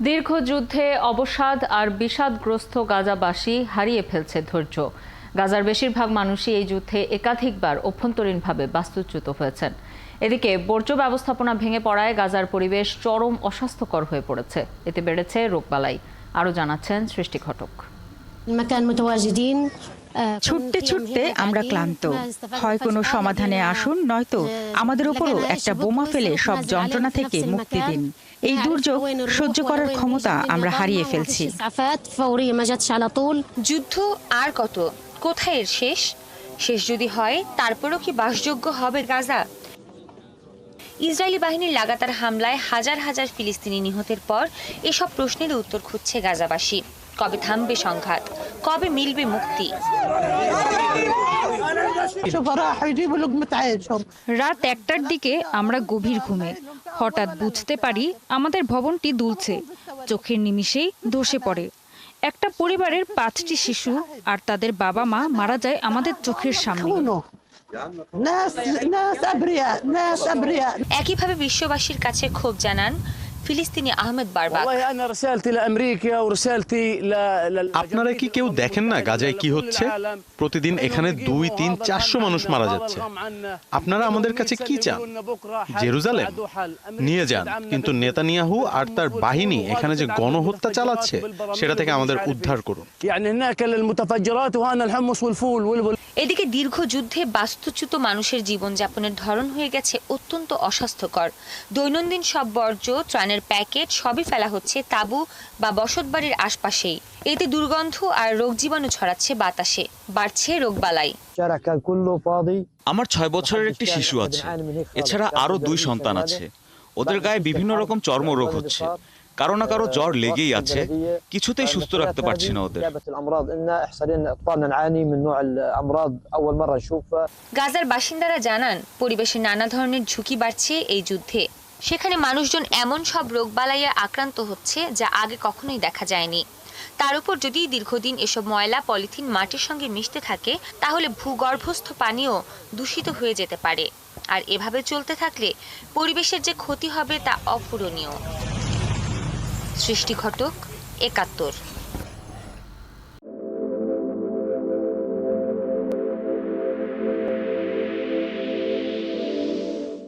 দীর্ঘ যুদ্ধে অবসাদ আর বিষাদগ্রস্ত গাজাবাসী হারিয়ে ফেলছে ধৈর্য। গাজার বেশিরভাগ মানুষই এই যুদ্ধে একাধিকবার অভ্যন্তরীণভাবে বাস্তুচ্যুত হয়েছেন। এদিকে বর্জ্য ব্যবস্থাপনা ভেঙে পড়ায় গাজার পরিবেশ চরম অস্বাস্থ্যকর হয়ে পড়েছে। এতে বেড়েছে রোগবালাই। আরও জানাচ্ছেন সৃষ্টি ঘটক। ছুটতে ছুটতে আমরা ক্লান্ত। হয় কোনো সমাধানে আসুন, নয়তো আমাদের উপরও একটা বোমা ফেলে সব যন্ত্রণা থেকে মুক্তি দিন। এই দুর্যোগ সহ্য করার ক্ষমতা আমরা হারিয়ে ফেলছি। যুদ্ধ আর কত? কোথায় এর শেষ? শেষ যদি হয়, তারপরও কি বাসযোগ্য হবে গাজা? ইসরায়েলি বাহিনীর লাগাতার হামলায় হাজার হাজার ফিলিস্তিনি নিহতের পর এসব প্রশ্নের উত্তর খুঁজছে গাজাবাসী। কবে থামবে সংঘাত? কবে মিলবে মুক্তি? রাত 1টার দিকে আমরা গভীর ঘুমে হঠাৎ বুঝতে পারি আমাদের ভবনটি দুলছে। চোখের নিমিষেই ধসে পড়ে। একটা পরিবারের 5টি শিশু আর তাদের বাবা মা মারা যায় আমাদের চোখের সামনে। একইভাবে বিশ্ববাসীর কাছে ক্ষোভ জানান ফিলিস্তিনি আহমেদ বারবাক। আপনারা কি কেউ দেখেন না গাজায় কি হচ্ছে? প্রতিদিন এখানে 200-400 মানুষ মারা যাচ্ছে। আপনারা আমাদের কাছে কি চান? জেরুজালেম নিয়ে যান, কিন্তু নেতানিয়াহু আর তার বাহিনী এখানে যে গণহত্যা চালাচ্ছে সেটা থেকে আমাদের উদ্ধার করুন। এদিকে দীর্ঘ যুদ্ধে বাস্তুচ্যুত মানুষের জীবনযাপনের ধরন হয়ে গেছে অত্যন্ত অস্বাস্থ্যকর। দৈনন্দিন সব বর্জ্য, ত্রাণের প্যাকেট সবই ফেলা হচ্ছে তাঁবু বা বসতবাড়ির আশপাশেই। এতে দুর্গন্ধ আর রোগ জীবাণু ছড়াচ্ছে বাতাসে, বাড়ছে রোগবালাই। আমার 6 বছরের একটি শিশু আছে। এছাড়া আরো 2 সন্তান আছে। ওদের গায়ে বিভিন্ন রকম চর্মরোগ হচ্ছে। কারো না কারো জ্বর লেগেই আছে। কিছুতেই সুস্থ রাখতে পারছি না ওদের। গাজার বাসিন্দারা জানান পরিবেশের নানা ধরনের ঝুঁকি বাড়ছে এই যুদ্ধে। সেখানে মানুষজন এমন সব রোগবালাইয়ে আক্রান্ত হচ্ছে যা আগে কখনোই দেখা যায়নি। তার উপর যদি দীর্ঘদিন এসব ময়লা পলিথিন মাটির সঙ্গে মিশতে থাকে, তাহলে ভূগর্ভস্থ পানিও দূষিত হয়ে যেতে পারে। আর এভাবে চলতে থাকলে পরিবেশের যে ক্ষতি হবে তা অপূরণীয়। সৃষ্টি ঘটক, ৭১।